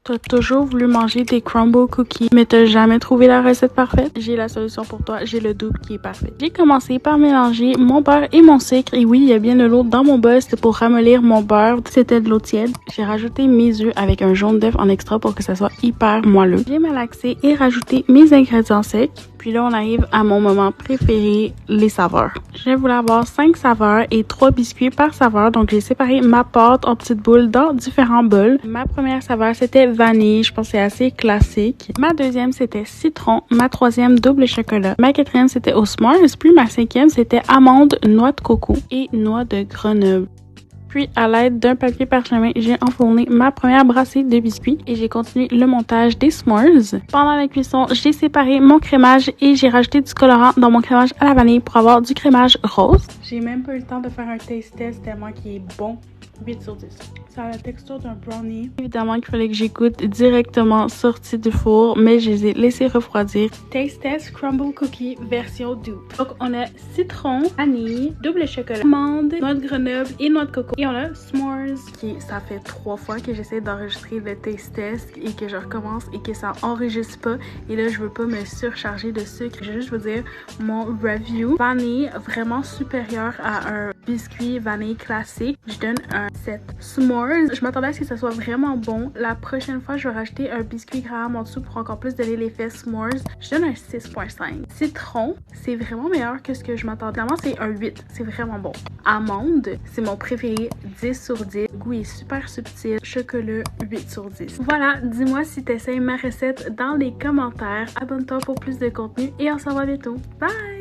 T'as toujours voulu manger des crumble cookies, mais t'as jamais trouvé la recette parfaite? J'ai la solution pour toi, j'ai le double qui est parfait. J'ai commencé par mélanger mon beurre et mon sucre, et oui, il y a bien de l'eau dans mon bol, c'était pour ramollir mon beurre, c'était de l'eau tiède. J'ai rajouté mes œufs avec un jaune d'œuf en extra pour que ça soit hyper moelleux. J'ai malaxé et rajouté mes ingrédients secs. Puis là, on arrive à mon moment préféré, les saveurs. Je voulais avoir 5 saveurs et 3 biscuits par saveur. Donc, j'ai séparé ma pâte en petites boules dans différents bols. Ma première saveur, c'était vanille. Je pense que c'est assez classique. Ma deuxième, c'était citron. Ma troisième, double chocolat. Ma quatrième, c'était au s'mores. Puis ma cinquième, c'était amande, noix de coco et noix de Grenoble. Puis, à l'aide d'un papier parchemin, j'ai enfourné ma première brassée de biscuits et j'ai continué le montage des s'mores. Pendant la cuisson, j'ai séparé mon crémage et j'ai rajouté du colorant dans mon crémage à la vanille pour avoir du crémage rose. J'ai même pas eu le temps de faire un taste test tellement qu'il est bon. 8 sur 10. Ça a la texture d'un brownie. Évidemment qu'il fallait que j'écoute directement sorti du four, mais je les ai laissés refroidir. Taste test crumble cookie version dupe. Donc on a citron, vanille, double chocolat, amande, noix de Grenoble et noix de coco. Et on a s'mores ça fait 3 fois que j'essaie d'enregistrer le taste test et que je recommence et que ça enregistre pas. Et là je veux pas me surcharger de sucre. Je vais juste vous dire mon review. Vanille vraiment supérieur à un biscuit vanille classique. Je donne un 7. S'mores, je m'attendais à ce que ça soit vraiment bon. La prochaine fois, je vais rajouter un biscuit Graham en dessous pour encore plus donner l'effet s'mores. Je donne un 6.5. Citron, c'est vraiment meilleur que ce que je m'attendais. Clairement, c'est un 8. C'est vraiment bon. Amande, c'est mon préféré. 10 sur 10. Le goût est super subtil. Chocolat, 8 sur 10. Voilà, dis-moi si tu essaies ma recette dans les commentaires. Abonne-toi pour plus de contenu et on se revoit bientôt. Bye!